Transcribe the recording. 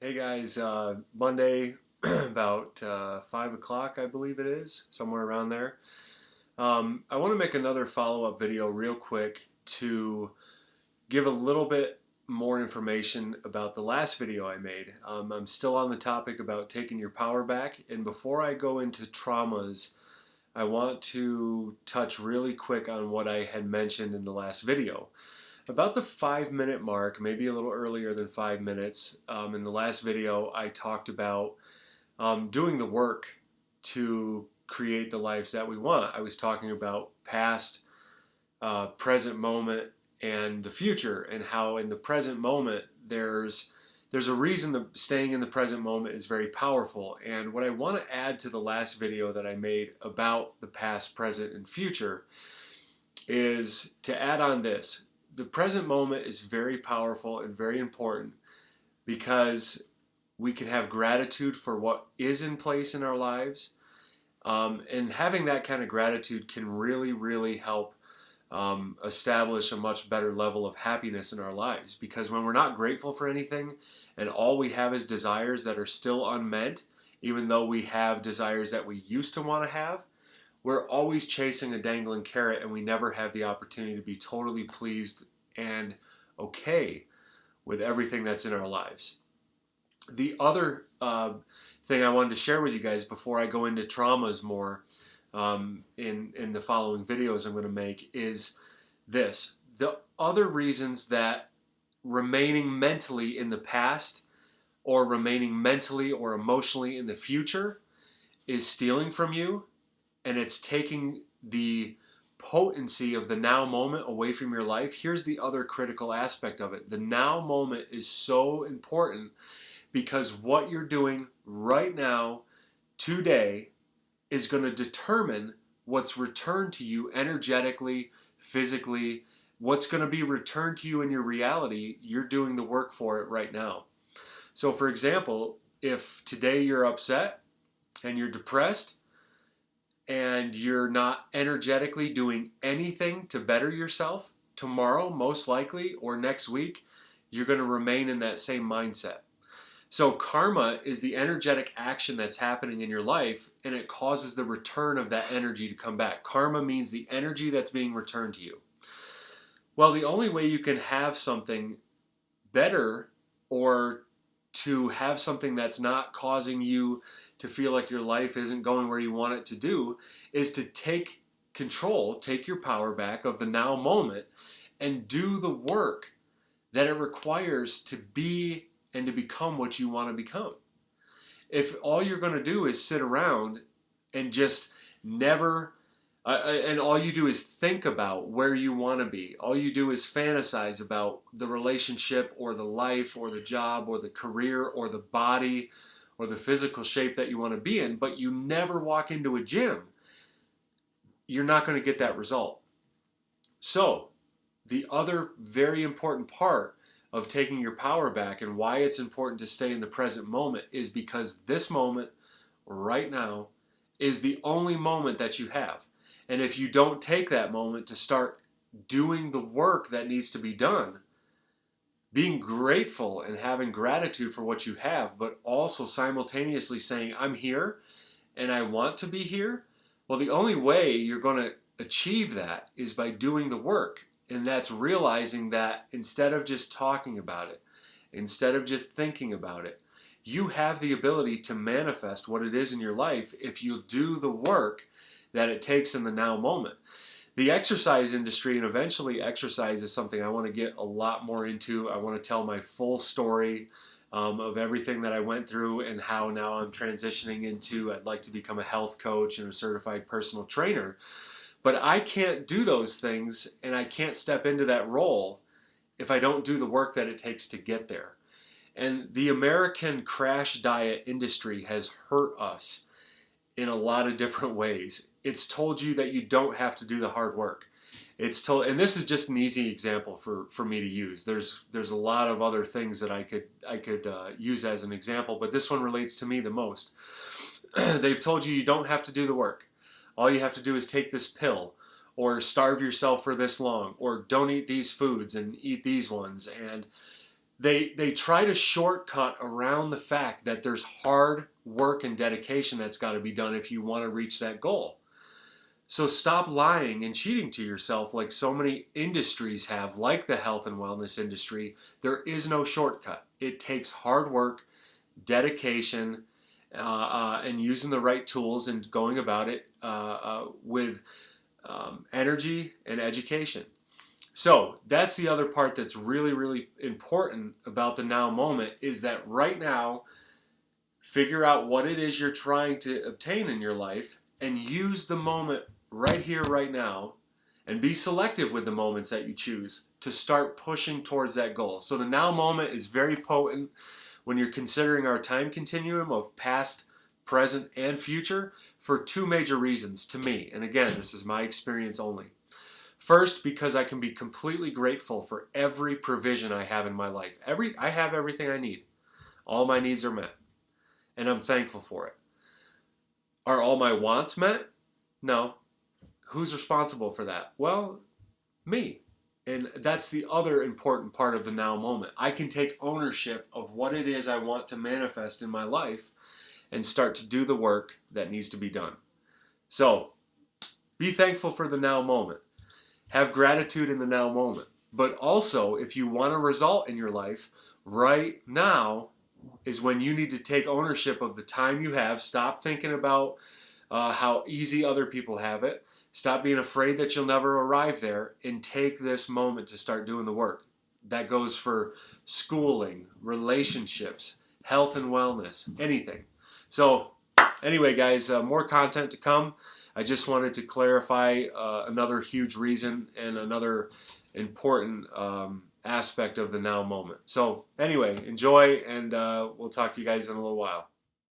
Hey guys, Monday about 5 o'clock, I believe it is, somewhere around there. I want to make another follow-up video real quick to give a little bit more information about the last video I made. I'm still on the topic about taking your power back, and before I go into traumas, I want to touch really quick on what I had mentioned in the last video. About the 5 minute mark, maybe a little earlier than 5 minutes, in the last video, I talked about doing the work to create the lives that we want. I was talking about past, present moment, and the future, and how in the present moment there's a reason that staying in the present moment is very powerful. And what I want to add to the last video that I made about the past, present, and future is to add on this. The present moment is very powerful and very important because we can have gratitude for what is in place in our lives. And having that kind of gratitude can really, really help establish a much better level of happiness in our lives. Because when we're not grateful for anything and all we have is desires that are still unmet, even though we have desires that we used to want to have, we're always chasing a dangling carrot and we never have the opportunity to be totally pleased and okay with everything that's in our lives. The other thing I wanted to share with you guys before I go into traumas more in the following videos I'm going to make is this. The other reasons that remaining mentally in the past or remaining mentally or emotionally in the future is stealing from you, and it's taking the potency of the now moment away from your life. Here's the other critical aspect of it. The now moment is so important because what you're doing right now, today, is going to determine what's returned to you energetically, physically, what's going to be returned to you in your reality. You're doing the work for it right now. So, for example, if today you're upset and you're depressed, and you're not energetically doing anything to better yourself, tomorrow, most likely, or next week, you're going to remain in that same mindset. So karma is the energetic action that's happening in your life, and it causes the return of that energy to come back. Karma means the energy that's being returned to you. Well, the only way you can have something better, or to have something that's not causing you to feel like your life isn't going where you want it to do, is to take control, take your power back of the now moment, and do the work that it requires to be and to become what you want to become. If all you're going to do is sit around and just never and all you do is think about where you want to be. All you do is fantasize about the relationship or the life or the job or the career or the body or the physical shape that you want to be in, but you never walk into a gym. You're not going to get that result. So, the other very important part of taking your power back and why it's important to stay in the present moment is because this moment, right now, is the only moment that you have. And if you don't take that moment to start doing the work that needs to be done, being grateful and having gratitude for what you have, but also simultaneously saying, I'm here and I want to be here, well, the only way you're going to achieve that is by doing the work. And that's realizing that instead of just talking about it, instead of just thinking about it, you have the ability to manifest what it is in your life if you do the work that it takes in the now moment. The exercise industry, and eventually exercise is something I want to get a lot more into. I want to tell my full story of everything that I went through and how now I'm transitioning into, I'd like to become a health coach and a certified personal trainer. But I can't do those things and I can't step into that role if I don't do the work that it takes to get there. And the American crash diet industry has hurt us in a lot of different ways. It's told you that you don't have to do the hard work. It's told, and this is just an easy example for me to use. There's a lot of other things that I could use as an example, but this one relates to me the most. They've told you don't have to do the work. All you have to do is take this pill, or starve yourself for this long, or don't eat these foods and eat these ones. And They try to shortcut around the fact that there's hard work and dedication that's got to be done if you want to reach that goal. So stop lying and cheating to yourself like so many industries have, like the health and wellness industry. There is no shortcut. It takes hard work, dedication, and using the right tools and going about it with energy and education. So that's the other part that's really, really important about the now moment, is that right now, figure out what it is you're trying to obtain in your life and use the moment right here, right now, and be selective with the moments that you choose to start pushing towards that goal. So the now moment is very potent when you're considering our time continuum of past, present, and future for two major reasons to me. And again, this is my experience only. First, because I can be completely grateful for every provision I have in my life. I have everything I need. All my needs are met. And I'm thankful for it. Are all my wants met? No. Who's responsible for that? Well, me. And that's the other important part of the now moment. I can take ownership of what it is I want to manifest in my life and start to do the work that needs to be done. So, be thankful for the now moment. Have gratitude in the now moment. But also, if you want a result in your life, right now is when you need to take ownership of the time you have. Stop thinking about how easy other people have it. Stop being afraid that you'll never arrive there, and take this moment to start doing the work. That goes for schooling, relationships, health and wellness, anything. So anyway, guys, more content to come. I just wanted to clarify another huge reason and another important aspect of the now moment. So anyway, enjoy, and we'll talk to you guys in a little while.